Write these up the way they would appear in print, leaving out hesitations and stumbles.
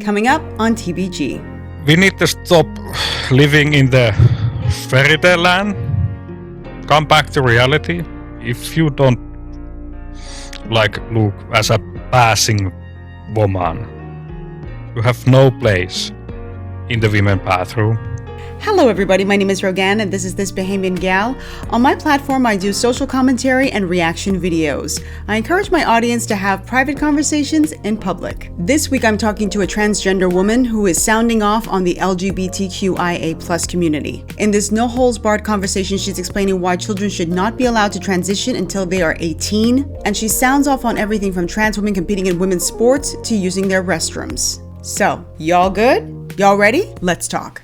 Coming up on TBG. We need to stop living in the fairy tale land. Come back to reality. If you don't look as a passing woman, you have no place in the women's bathroom. Hello everybody, my name is Rogan and this is Bahamian Gyal. On my platform I do social commentary and reaction videos. I encourage my audience to have private conversations in public. This week I'm talking to a transgender woman who is sounding off on the LGBTQIA+ community. In this no-holds-barred conversation, she's explaining why children should not be allowed to transition until they are 18, and she sounds off on everything from trans women competing in women's sports to using their restrooms. So, y'all good? Y'all ready? Let's talk.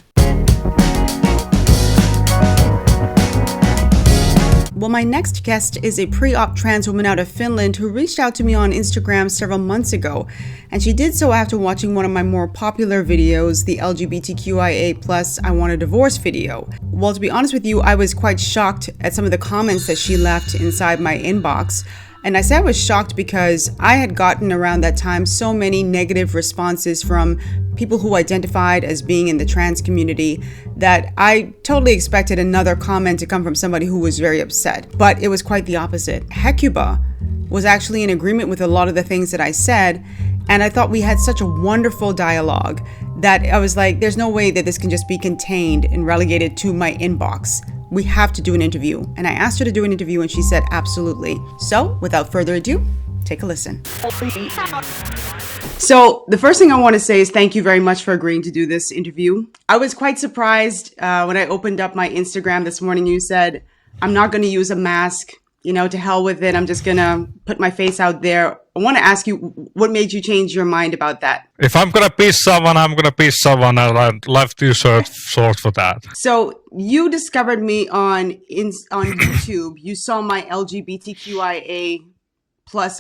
Well, my next guest is a pre-op trans woman out of Finland who reached out to me on Instagram several months ago, and she did so after watching one of my more popular videos, the LGBTQIA+ I Want a Divorce video. Well, to be honest with you, I was quite shocked at some of the comments that she left inside my inbox. And I say I was shocked because I had gotten around that time so many negative responses from people who identified as being in the trans community that I totally expected another comment to come from somebody who was very upset. But it was quite the opposite. Hecuba was actually in agreement with a lot of the things that I said, and I thought we had such a wonderful dialogue that I was like, there's no way that this can just be contained and relegated to my inbox. We have to do an interview. And I asked her to do an interview and she said absolutely. So without further ado, take a listen. So the first thing I want to say is thank you very much for agreeing to do this interview. I was quite surprised when I opened up my Instagram this morning. You said, I'm not going to use a mask, to hell with it. I'm just going to put my face out there. I want to ask you, what made you change your mind about that? If I'm going to be someone, I'm going to be someone, and I'd love to search for that. So you discovered me on YouTube. You saw my LGBTQIA+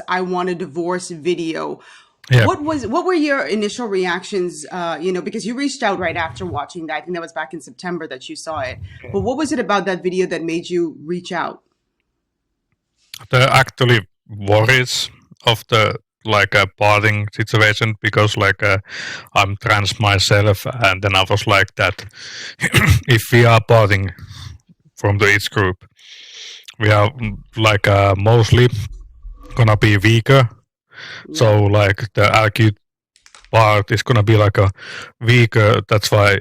I Want a Divorce video. Yeah. What were your initial reactions, because you reached out right after watching that. I think that was back in September that you saw it. But what was it about that video that made you reach out? The actually worries of the parting situation, because I'm trans myself, and then I was like that if we are parting from the age group, we are mostly gonna be weaker. Yeah. So the LQ part is gonna be a weaker. That's why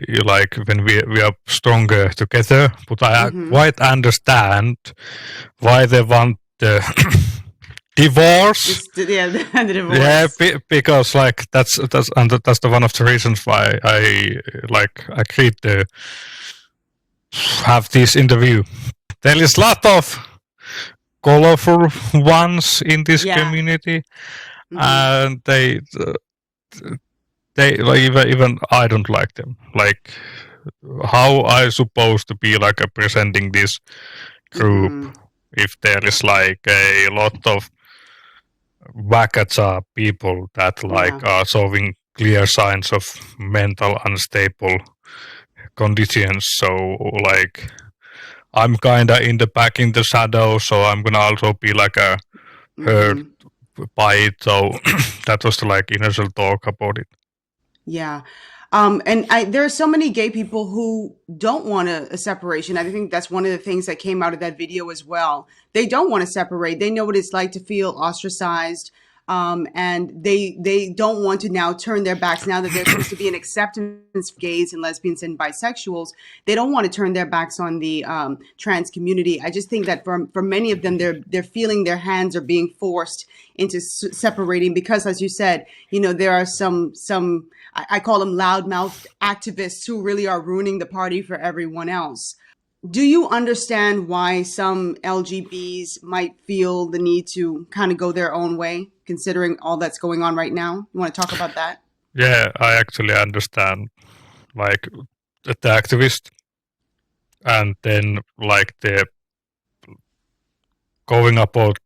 when we are stronger together. But I quite understand why they want the divorce. The divorce. Yeah, because that's the one of the reasons why I agreed to have this interview. There is a lot of colorful ones in this community, and they even I don't like them. How I supposed to be presenting this group if there is a lot of Wakacha people that are showing clear signs of mental unstable conditions. So I'm kinda in the back in the shadow, so I'm gonna also be hurt by it. So that was the initial talk about it. Yeah. And there are so many gay people who don't want a separation. I think that's one of the things that came out of that video as well. They don't want to separate. They know what it's like to feel ostracized. And they don't want to now turn their backs, now that there's supposed to be an acceptance for gays and lesbians and bisexuals. They don't want to turn their backs on the trans community. I just think that for many of them, they're feeling their hands are being forced into separating because, as you said, there are some I call them loudmouth activists who really are ruining the party for everyone else. Do you understand why some LGBs might feel the need to kind of go their own way, considering all that's going on right now? You want to talk about that? Yeah, I actually understand, the activist, and then the going about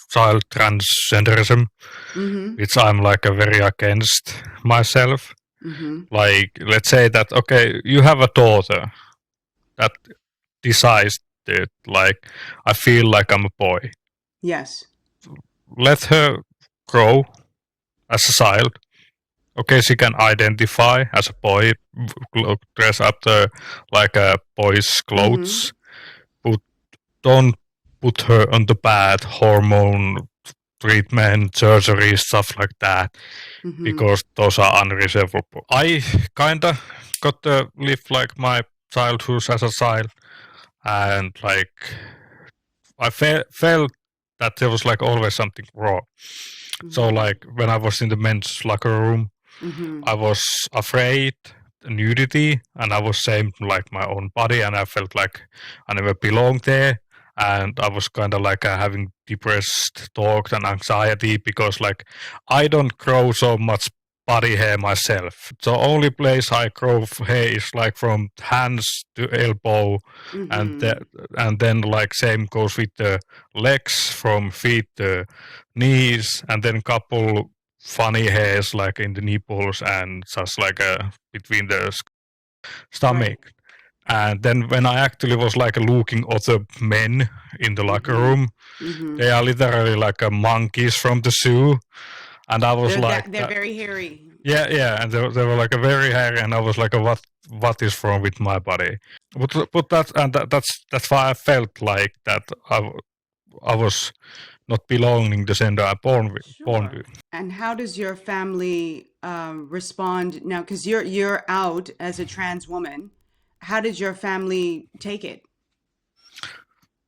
child transgenderism, which I'm very against myself. Let's say that, okay, you have a daughter that decides that I feel like I'm a boy. Yes. Let her grow as a child okay, she can identify as a boy, dress up the like a boy's clothes, but don't put her on the bad hormone treatment, surgery, stuff like that, because those are unreservable. I kinda got to live like my childhood as a child, and like I felt that there was like always something wrong. So like when I was in the men's locker room, I was afraid nudity, and I was ashamed like my own body, and I felt like I never belonged there, and I was kind of like having depressed thoughts and anxiety because like I don't grow so much body hair myself. The only place I grow hair is like from hands to elbow, and and then like same goes with the legs from feet to knees, and then couple funny hairs like in the nipples and just like between the stomach. And then when I actually was like looking at the men in the locker room, they are literally like monkeys from the zoo. And I was they're very hairy. Yeah, and they were like a very hairy, and I was like, what is wrong with my body? But that's why I felt like that I was not belonging the gender I born with. And how does your family respond now? Because you're out as a trans woman. How did your family take it?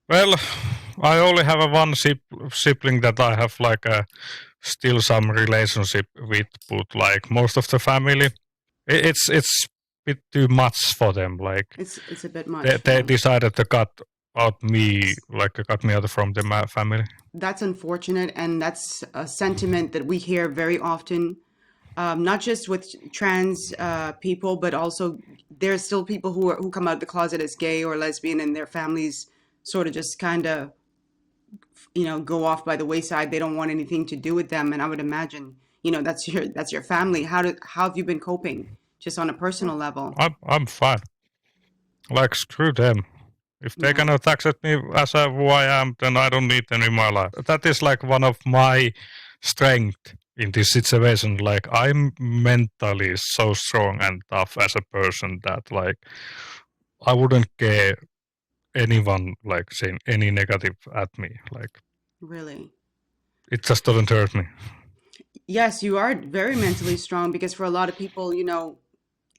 Well, I only have a one sibling that I have like still some relationship with, but like most of the family, it's a bit too much for them. Like it's a bit much. They decided to cut me out from the family. That's unfortunate, and that's a sentiment that we hear very often, not just with trans people, but also there's still people who come out of the closet as gay or lesbian, and their families sort of just kind of, go off by the wayside. They don't want anything to do with them, and I would imagine, that's your family. How have you been coping, just on a personal level? I'm fine. Like screw them. If they cannot accept me as who I am, then I don't need them in my life. That is like one of my strength in this situation. Like I'm mentally so strong and tough as a person that like I wouldn't care anyone like saying any negative at me. Like really, it just doesn't hurt me. Yes, you are very mentally strong, because for a lot of people,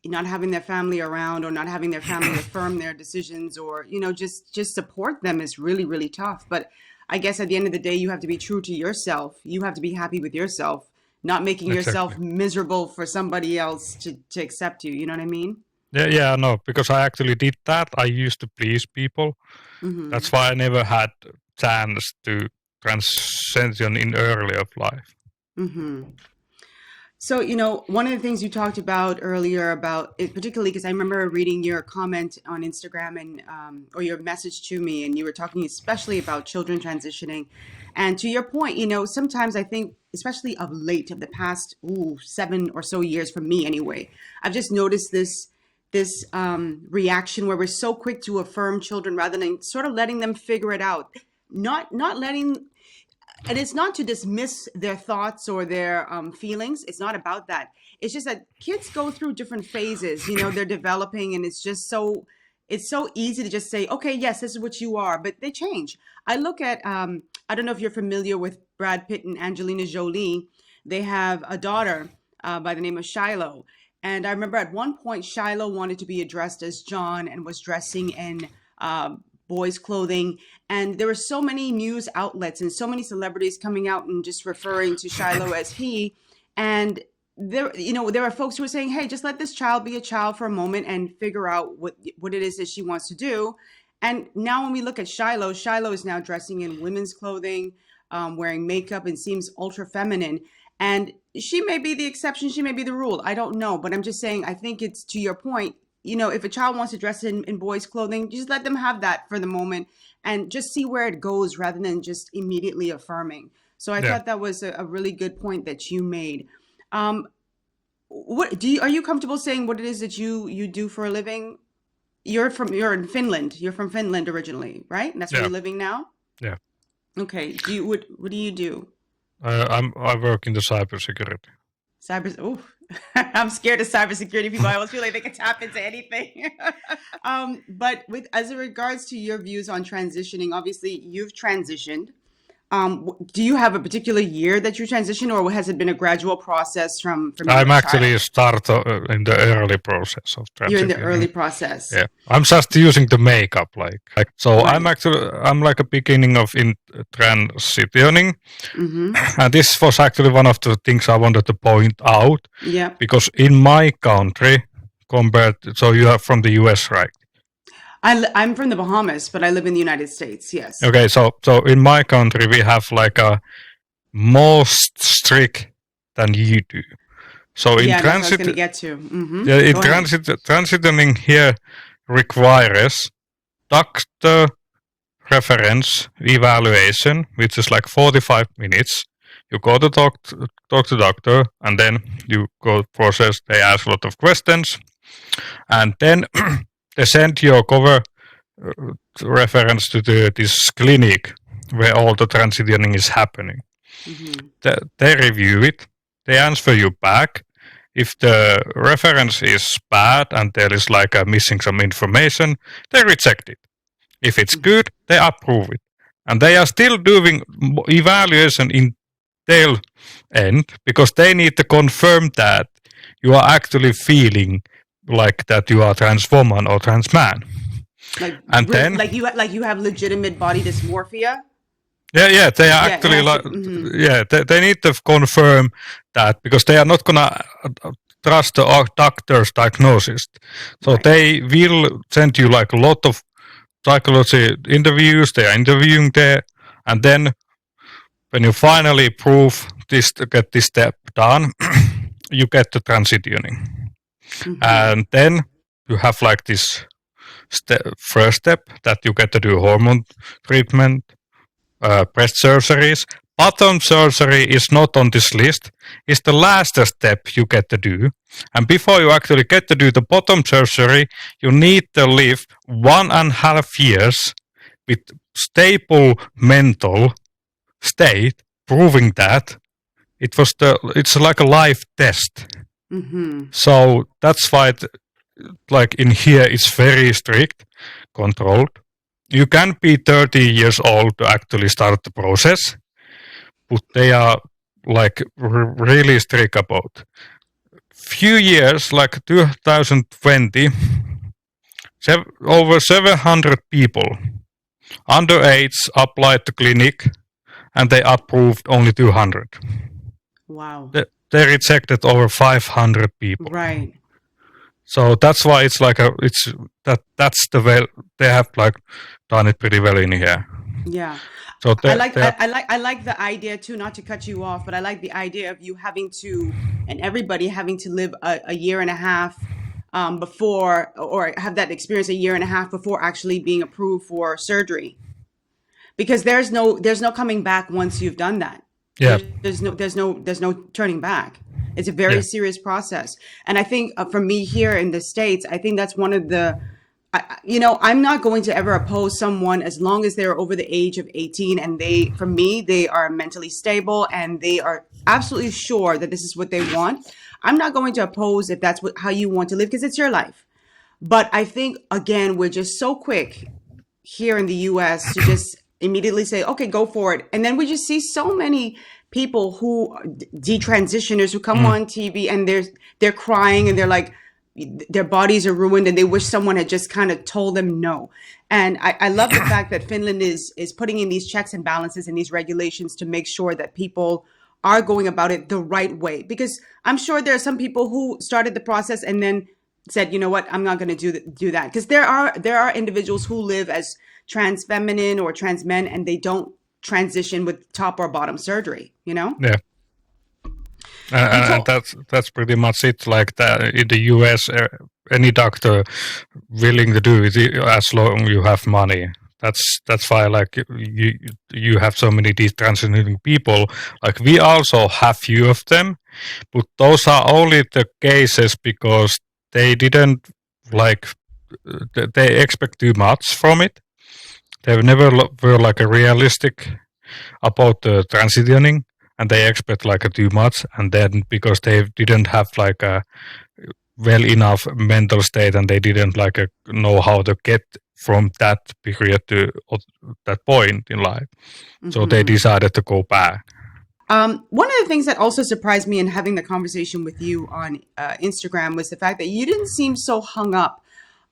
not having their family around, or not having their family affirm their decisions, or just support them is really, really tough. But I guess at the end of the day, you have to be true to yourself. You have to be happy with yourself, not making yourself miserable for somebody else to accept you. You know what I mean? Yeah, no, because I actually did that. I used to please people. That's why I never had chance to transition in early of life. So, one of the things you talked about earlier about it, particularly because I remember reading your comment on Instagram, and or your message to me, and you were talking especially about children transitioning. And to your point, sometimes I think, especially of late, of the past 7 or so years, for me anyway, I've just noticed this reaction where we're so quick to affirm children rather than sort of letting them figure it out, not letting. And it's not to dismiss their thoughts or their feelings. It's not about that. It's just that kids go through different phases. They're developing, and it's so easy to just say, okay, yes, this is what you are, but they change. I look at, I don't know if you're familiar with Brad Pitt and Angelina Jolie. They have a daughter by the name of Shiloh. And I remember at one point, Shiloh wanted to be addressed as John and was dressing in boys' clothing. And there were so many news outlets and so many celebrities coming out and just referring to Shiloh as he. And there are folks who are saying, hey, just let this child be a child for a moment and figure out what it is that she wants to do. And now when we look at Shiloh is now dressing in women's clothing, wearing makeup, and seems ultra feminine. And she may be the exception, she may be the rule. I don't know. But I'm just saying, I think it's to your point. If a child wants to dress in boys' clothing, just let them have that for the moment and just see where it goes rather than just immediately affirming. So I thought that was a really good point that you made. Are you comfortable saying what it is that you do for a living? You're in Finland. You're from Finland originally, right? And that's where you're living now? Yeah. Okay. What do you do? I work in the cybersecurity. I'm scared of cybersecurity people. I always feel like they can tap into anything. But with as it regards to your views on transitioning, obviously you've transitioned. Do you have a particular year that you transitioned, or has it been a gradual process from you were I'm a child? actually start in the early process of You're in the transitioning. early process, Yeah, I'm just using the makeup, like so. right? I'm like a beginning of in transitioning, Mm-hmm. and this was actually one of the things I wanted to point out Yeah. because in my country, so you are from the US, right? I'm from the Bahamas, but I live in the United States. Yes. Okay, so in my country we have like a most strict than you do. So in Yeah, and that's what I was transit, going to get to. Mm-hmm. yeah, in Go ahead. transitioning here requires doctor reference evaluation, which is like 45 minutes. You go to talk to doctor, and then you go process. They ask a lot of questions, and then they send your cover reference to this clinic where all the transitioning is happening. Mm-hmm. They review it. They answer you back. If the reference is bad and there is like a missing some information, they reject it. If it's Mm-hmm. good, they approve it. And they are still doing evaluation in their end because they need to confirm that you are actually feeling like that you are trans woman or trans man. And then, Like you have legitimate body dysmorphia. yeah, they are Yeah, it actually has to. like, Mm-hmm. yeah, they need to confirm that because they are not gonna trust the doctor's diagnosis. So Right. they will send you like a lot of psychology interviews. They are interviewing there, and then when you finally prove this, get this step done, you get the transitioning, Mm-hmm. and then you have like this first step that you get to do hormone treatment, breast surgeries. Bottom surgery is not on this list. It's the last step you get to do. And before you actually get to do the bottom surgery, you need to live 1.5 years with stable mental state, proving that it's like a life test. Mm-hmm. So that's why like in here it's very strict, controlled. You can be 30 years old to actually start the process, but they are like really strict about. Few years, like 2020, over 700 people underage applied to clinic, and they approved only 200. Wow. They rejected over 500 people. Right. So that's why it's like that's the way they have like done it pretty well in here. Yeah. So I like the idea too, not to cut you off, but I like the idea of you having to and everybody having to live a year and a half before or have that experience a year and a half before actually being approved for surgery. Because there's no coming back once you've done that. yeah, There's no turning back. It's a yeah, very serious process. And I think for me here in the States, I think that's one of the I'm not going to ever oppose someone as long as they're over the age of 18 and for me, they are mentally stable and they are absolutely sure that this is what they want. I'm not going to oppose if that's how you want to live because it's your life. But I think, again, we're just so quick here in the US to just immediately say, okay, go for it. And then we just see so many people who detransitioners who come on TV and they're crying and they're like, their bodies are ruined and they wish someone had just kind of told them no. And I love the fact that Finland is putting in these checks and balances and these regulations to make sure that people are going about it the right way. Because I'm sure there are some people who started the process and then said, you know what, I'm not going to do that. Because there are individuals who live as trans feminine or trans men and they don't transition with top or bottom surgery, you know? yeah. You And told that's pretty much it. Like that in the US, any doctor willing to do it as long you have money. That's why like you have so many detransitioning people. Like we also have few of them, but those are only the cases because they didn't like they expect too much from it. They never were like a realistic about the transitioning, and they expect like a too much, and then because they didn't have like a well enough mental state, and they didn't like know how to get from that period to that point in life, so they decided to go back. One of the things that also surprised me in having the conversation with you on Instagram was the fact that you didn't seem so hung up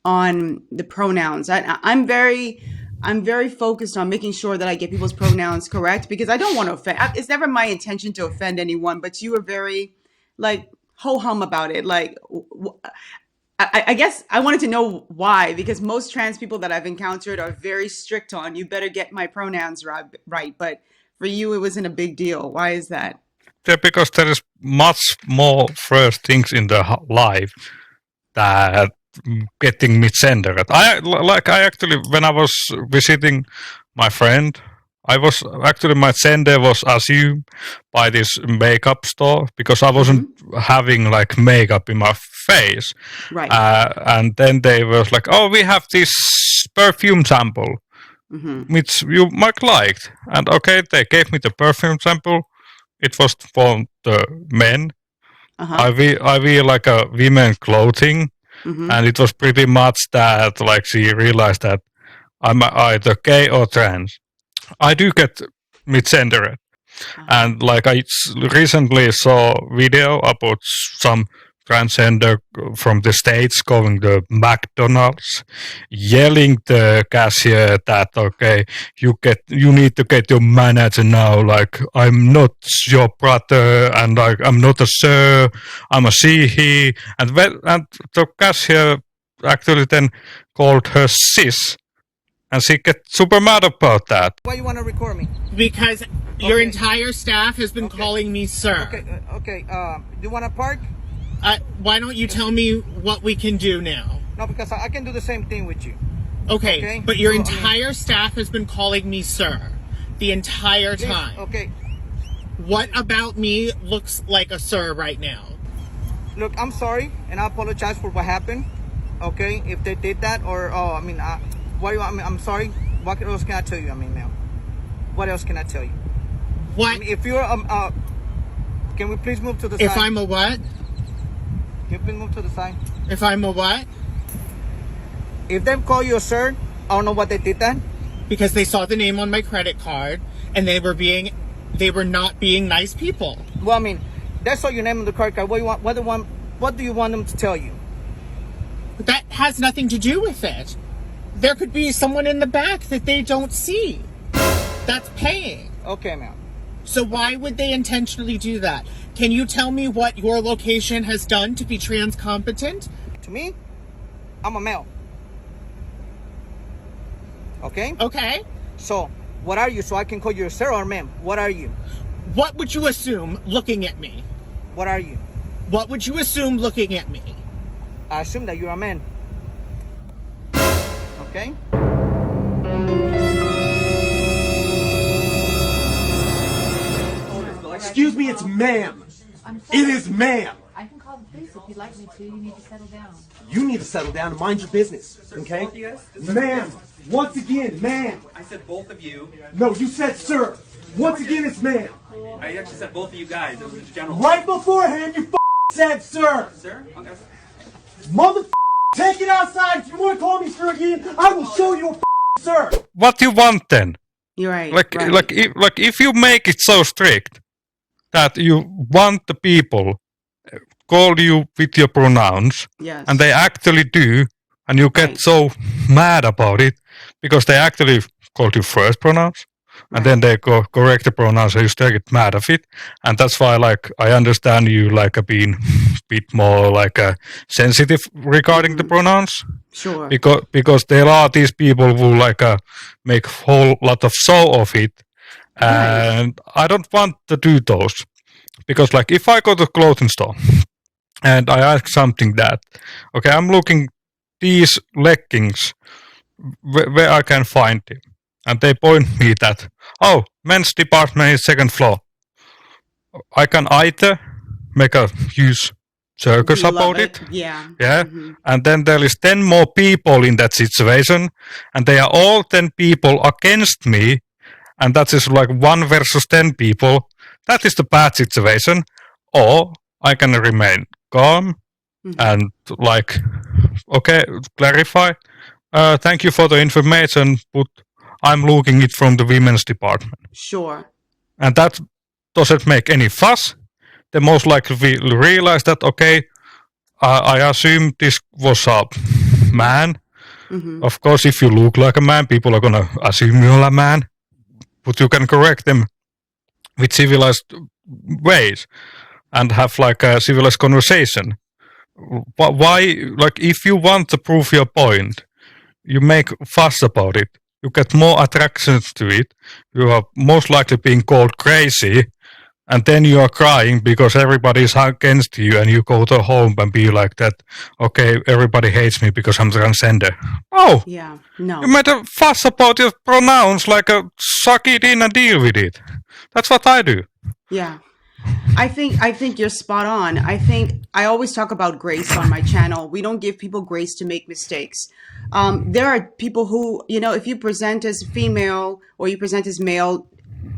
on the pronouns. I'm very focused on making sure that I get people's pronouns correct, because I don't want to offend. It's never my intention to offend anyone, but you were very like ho-hum about it. Like, I guess I wanted to know why, because most trans people that I've encountered are very strict on, you better get my pronouns right. But for you, it wasn't a big deal. Why is that? Yeah, because there is much more first things in the life that getting misgendered. I actually, when I was visiting my friend, my gender was assumed by this makeup store, because I wasn't having like makeup in my face. Right. And then they was like, oh, we have this perfume sample, which you might like. And okay, they gave me the perfume sample. It was for the men. I wear like a women clothing. And it was pretty much that like she realized that I'm either gay or trans. I do get misgendered. And like I recently saw a video about some transgender from the States going to McDonald's, yelling the cashier that, okay, you need to get your manager now, like I'm not your brother, and like I'm not a sir, I'm a she, and the cashier actually then called her sis, and she get super mad about that. Why you want to record me? Because your entire staff has been calling me sir. Okay. Do you want to park? Why don't you tell me what we can do now? No, because I can do the same thing with you. Okay, but your entire staff has been calling me sir the entire time. Okay. What about me looks like a sir right now? Look, I'm sorry, and I apologize for what happened. Okay, if they did that, or what do you want? I mean, I'm sorry. What else can I tell you? I mean, now, what else can I tell you? What? I mean, if you're can we please move to the side? If I'm a what? Can you please move to the side? If I'm a what? If them call you a sir, I don't know what they did then. Because they saw the name on my credit card, and they were not being nice people. Well, I mean, they saw your name on the credit card. What do you want? What do you want them to tell you? But that has nothing to do with it. There could be someone in the back that they don't see that's paying. Okay, ma'am. So why would they intentionally do that? Can you tell me what your location has done to be trans competent? To me, I'm a male. Okay? Okay. So, what are you? So I can call you a sir or ma'am. What are you? What would you assume looking at me? What are you? What would you assume looking at me? I assume that you're a man. Okay? Excuse me, it's ma'am. It is ma'am. I can call the police if you'd like me to. You need to settle down. You need to settle down and mind your business, okay? Ma'am, once again, ma'am. I said both of you. No, you said sir. Once again, it's ma'am. I actually said both of you guys. It was just general. Right beforehand, you said sir. Sir? Okay. Mother, take it outside. If you want to call me sir again, I will show you a sir. What you want then? You're right. Like if you make it so strict that you want the people call you with your pronouns, Yes. and they actually do, and you get so mad about it because they actually called you first pronouns, and then they correct the pronouns, and you still get mad of it, and that's why like I understand you like being a bit more like sensitive regarding the pronouns. Sure. Because there are these people who like make a whole lot of show of it, and I don't want to do those, because like if I go to a clothing store and I ask something that, okay, I'm looking these leggings, where I can find them, and they point me that, oh, men's department is second floor. I can either make a huge circus about it. Yeah. And then there is 10 more people in that situation, and they are all 10 people against me, and that is like 1 versus 10 people. that is the bad situation. Or I can remain calm and like, okay, clarify. Thank you for the information, but I'm looking it from the women's department. Sure. And that doesn't make any fuss. They most likely will realize that, okay, I assume this was a man. Of course, if you look like a man, people are going to assume you're a man. But you can correct them with civilized ways and have like a civilized conversation. Why, like, if you want to prove your point, you make fuss about it. You get more attractions to it. You are most likely being called crazy. And then you are crying because everybody's against you, and you go to home and be like that, okay, everybody hates me because I'm transgender. Oh! Yeah, no. You made a fuss about your pronouns like a suck it in and deal with it. That's what I do. Yeah. I think you're spot on. I always talk about grace on my channel. We don't give people grace to make mistakes. There are people who, if you present as female or you present as male,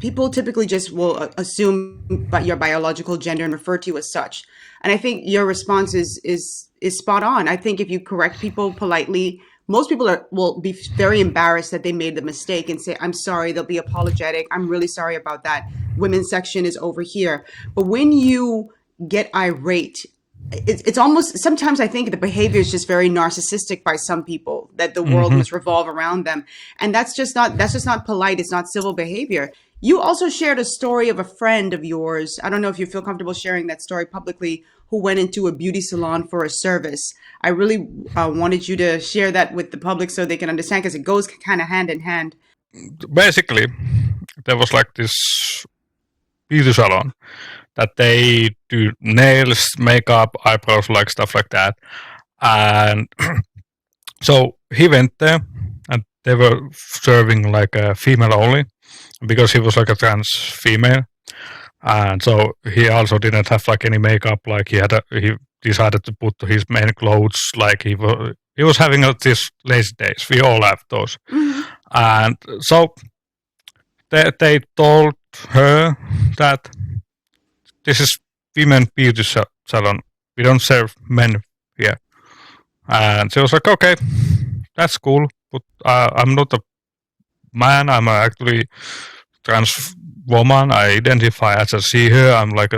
people typically just will assume your biological gender and refer to you as such. And I think your response is spot on. I think if you correct people politely, most people will be very embarrassed that they made the mistake and say, I'm sorry. They'll be apologetic. I'm really sorry about that. Women's section is over here. But when you get irate, it's almost, sometimes I think the behavior is just very narcissistic by some people, that the world must revolve around them. And that's just not polite. It's not civil behavior. You also shared a story of a friend of yours. I don't know if you feel comfortable sharing that story publicly, who went into a beauty salon for a service. I really wanted you to share that with the public so they can understand, because it goes kind of hand in hand. Basically, there was like this beauty salon that they do nails, makeup, eyebrows, like stuff like that. And so he went there, and they were serving like a female only, because he was like a trans female. And so he also didn't have like any makeup. Like he decided to put his main clothes, like he was having these lazy days. We all have those. And so they told her that this is women beauty salon. We don't serve men here. And she was like, okay, that's cool, but I'm not a man. I'm actually trans woman. I identify as a she, her. I'm like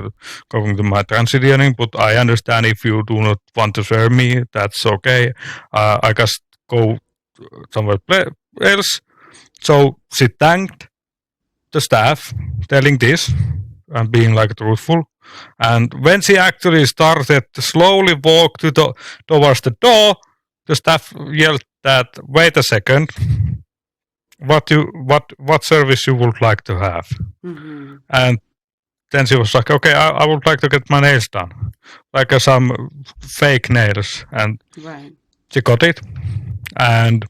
going to my transitioning, but I understand if you do not want to serve me, that's okay. I just go somewhere else. So she thanked the staff telling this and being like truthful. And when she actually started to slowly walk towards the door, the staff yelled that, wait a second, what service you would like to have? And then she was like, okay, I would like to get my nails done, like some fake nails. And she got it, and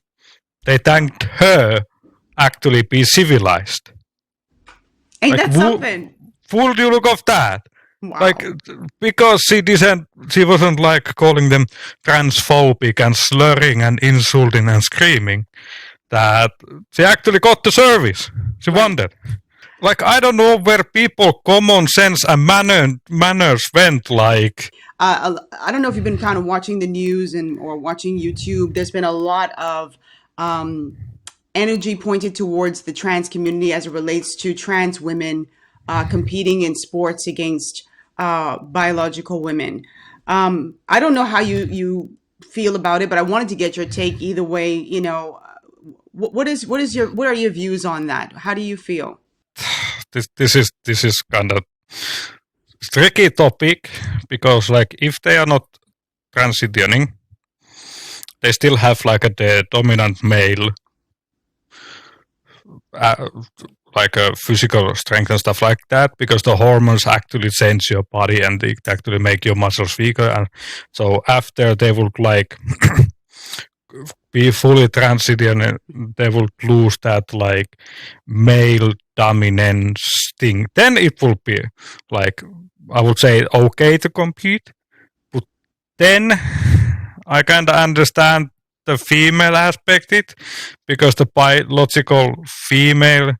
they thanked her actually be civilized. Ain't like, that something? Would you look of that? Wow. Like, because she wasn't like calling them transphobic and slurring and insulting and screaming, that she actually got the service. She wanted. Like, I don't know where people common sense and manners went. Like, I don't know if you've been kind of watching the news or watching YouTube. There's been a lot of energy pointed towards the trans community as it relates to trans women competing in sports against biological women. I don't know how you feel about it, but I wanted to get your take either way. What are your views on that? How do you feel? This is kind of tricky topic, because like if they are not transitioning, they still have like the dominant male like a physical strength and stuff like that, because the hormones actually change your body and they actually make your muscles weaker. And so after they would like be fully transitioned, they would lose that like male dominance thing. Then it will be like, I would say, okay to compete. But then I kind of understand the female aspect it, because the biological female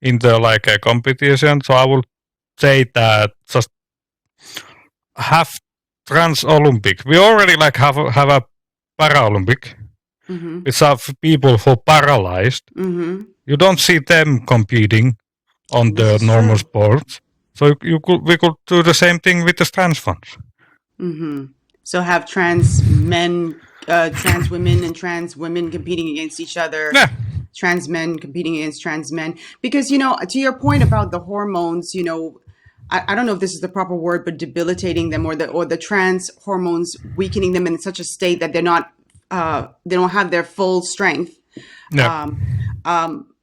in the like a competition. So I would say that just have trans Olympic. We already like have a Paralympic, which are people who paralyzed. You don't see them competing on the This is normal true. sports. So we could do the same thing with the trans ones. So have trans men, trans women, and trans women competing against each other. Yeah. Trans men competing against trans men. Because, to your point about the hormones, I don't know if this is the proper word, but debilitating them, or the trans hormones weakening them in such a state that they're not, they don't have their full strength. Yeah.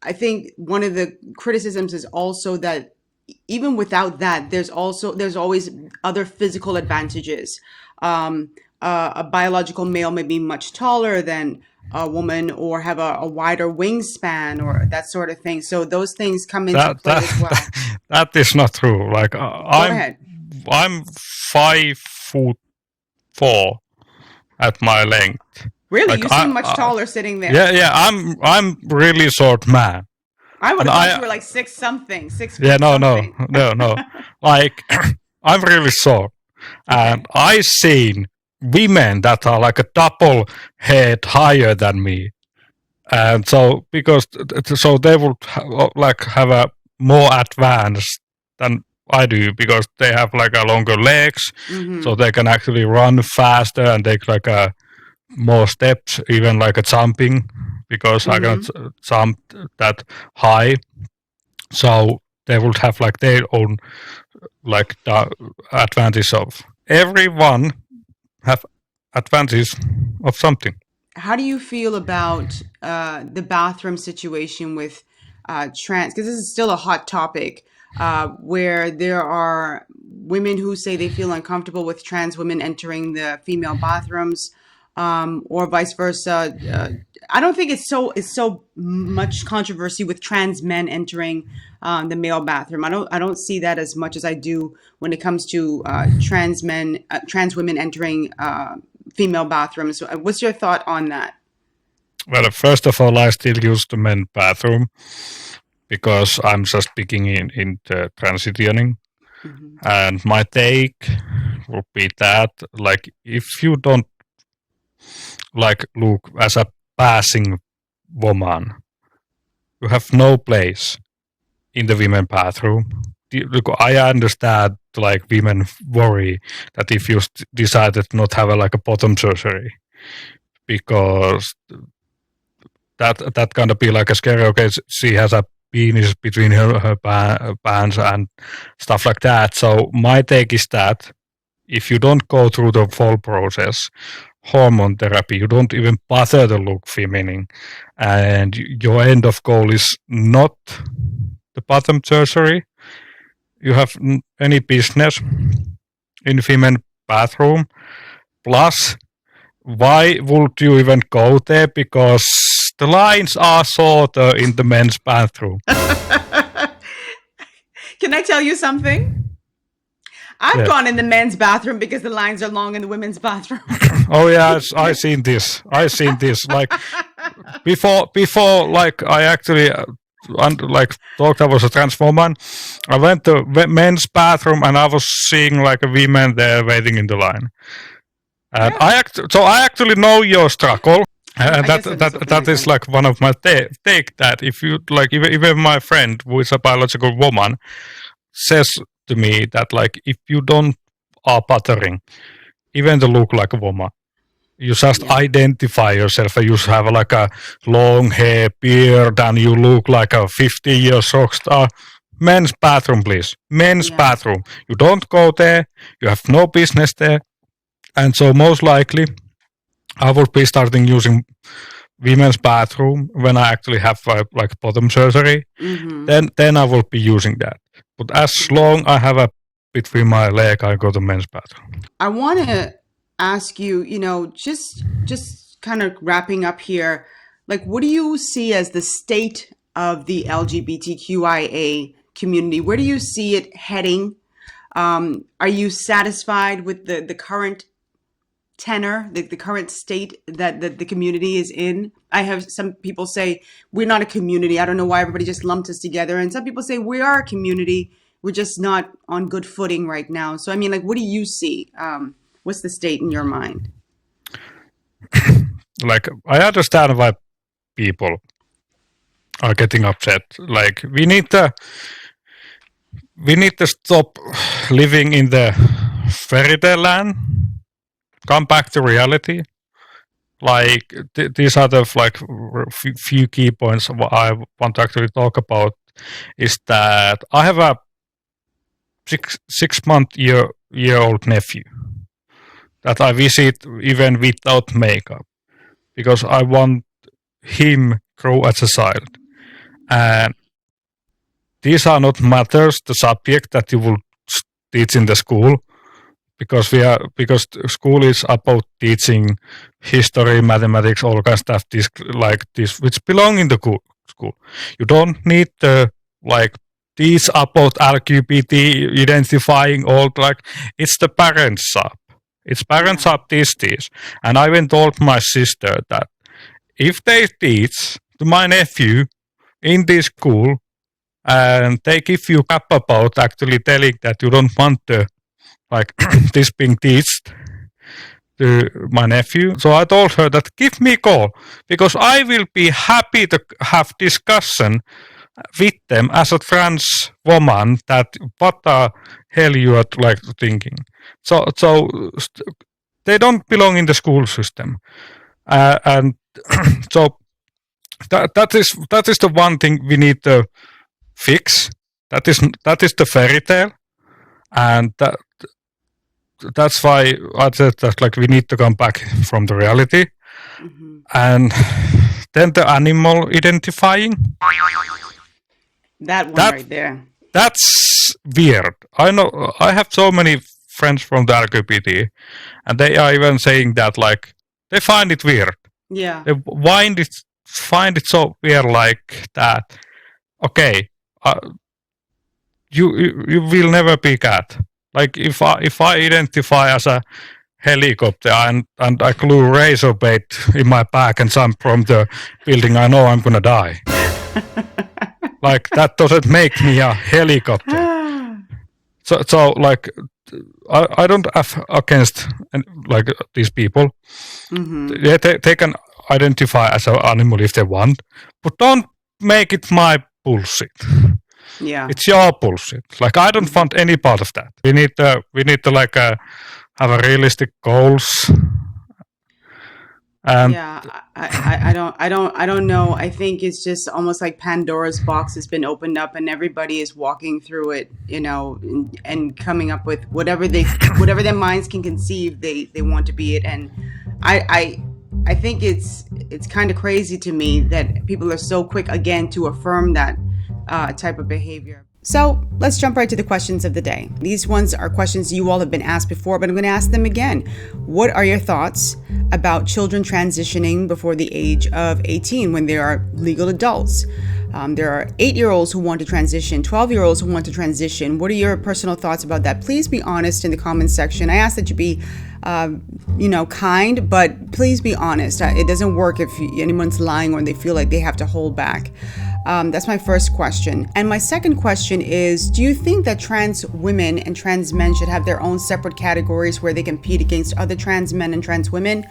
I think one of the criticisms is also that even without that, there's always other physical advantages. A biological male may be much taller than a woman, or have a wider wingspan, or that sort of thing. So those things come into play as well. That is not true. Like Go ahead. I'm 5'4" at my length. Really, Like, you seem much taller sitting there. Yeah. I'm really short man. I would And have thought you were like 6 something, 6 feet Yeah, no. something. Like I'm really short, and I seen women that are like a double head higher than me, and so so they would have a more advanced than I do, because they have like a longer legs, so they can actually run faster and take like a more steps, even like a jumping, because I cannot jump that high. So they would have like their own like advantage of. Everyone have advantage of something. How do you feel about the bathroom situation with trans? Because this is still a hot topic, where there are women who say they feel uncomfortable with trans women entering the female bathrooms, or vice versa. I don't think it's so much controversy with trans men entering the male bathroom. I don't see that as much as I do when it comes to trans women entering female bathrooms. So, what's your thought on that? Well, first of all, I still use the men's bathroom because I'm just speaking in the transitioning. And my take would be that, like, if you don't like look as a passing woman, you have no place in the women bathroom. Look, I understand like women worry that if you decided not have like a bottom surgery, because that kind of be like a scary. Okay, she has a penis between her pants and stuff like that. So my take is that if you don't go through the full process, hormone therapy, you don't even bother to look feminine, and your end of goal is not the bottom surgery, you have any business in female bathroom. Plus, why would you even go there? Because the lines are shorter in the men's bathroom. Can I tell you something? I've gone in the men's bathroom because the lines are long in the women's bathroom. Oh yeah, I seen this. Like before, like I actually like thought I was a trans woman. I went to men's bathroom and I was seeing like a women there waiting in the line. And I actually know your struggle. And that is like one of my take that if you like, even my friend who is a biological woman says to me that like if you don't are buttering, even to look like a woman, you just identify yourself and you have like a long hair, beard, and you look like a 50-year rock star. Men's bathroom, please. Men's bathroom. You don't go there. You have no business there. And so most likely I will be starting using women's bathroom when I actually have like bottom surgery. Then I will be using that. But as long I have a between my leg, I go to men's bathroom. I want to ask you, just kind of wrapping up here, like, what do you see as the state of the LGBTQIA community? Where do you see it heading? Are you satisfied with the current tenor, the current state that the community is in? I have some people say we're not a community. I don't know why everybody just lumped us together. And some people say we are a community. we're just not on good footing right now. So I mean, like, what do you see? What's the state in your mind? Like, I understand why people are getting upset. Like, we need to stop living in the fairy tale land, come back to reality. Like, these are the few key points what I want to actually talk about. Is that I have a 6-month-year-old nephew that I visit even without makeup because I want him grow as a child. And these are not matters, the subject that you will teach in the school, because school is about teaching history, mathematics, all kinds of stuff this which belong in the school. You don't need to teach about LGBT identifying all it's the parents' job. It's parents' job teach this. And I even told my sister that if they teach to my nephew in this school and they give you crap about actually telling that you don't want to this being taught to my nephew. So I told her that give me a call because I will be happy to have discussion with them as a trans woman that what the hell you are thinking. So they don't belong in the school system. And so that is the one thing we need to fix. That is the fairy tale. And that's why I said that we need to come back from the reality. Mm-hmm. And then the animal identifying. That one right there. That's weird. I know I have so many friends from the LGBT and they are even saying that they find it weird. Yeah. They find it so weird like that. Okay, you will never be cat. Like if I identify as a helicopter and I glue razor bait in my back and jump from the building, I know I'm gonna die. That doesn't make me a helicopter. So I don't have against these people. Mm-hmm. They can identify as an animal if they want, but don't make it my bullshit. Yeah, it's your bullshit. I don't want any part of that. We need to have a realistic goals. Yeah, I don't know. I think it's just almost like Pandora's box has been opened up, and everybody is walking through it, and coming up with whatever their minds can conceive they want to be it. And I think it's kind of crazy to me that people are so quick again to affirm that type of behavior. So let's jump right to the questions of the day. These ones are questions you all have been asked before, but I'm going to ask them again. What are your thoughts about children transitioning before the age of 18 when they are legal adults? There are 8-year-olds who want to transition, 12-year-olds who want to transition. What are your personal thoughts about that? Please be honest in the comments section. I ask that you be kind, but please be honest. It doesn't work if anyone's lying or they feel like they have to hold back. That's my first question. And my second question is, do you think that trans women and trans men should have their own separate categories where they compete against other trans men and trans women,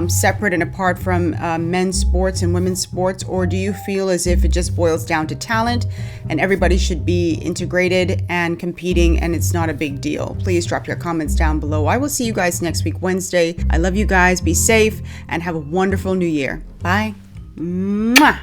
separate and apart from men's sports and women's sports? Or do you feel as if it just boils down to talent and everybody should be integrated and competing and it's not a big deal? Please drop your comments down below. I will see you guys next week, Wednesday. I love you guys. Be safe and have a wonderful new year. Bye. Mwah.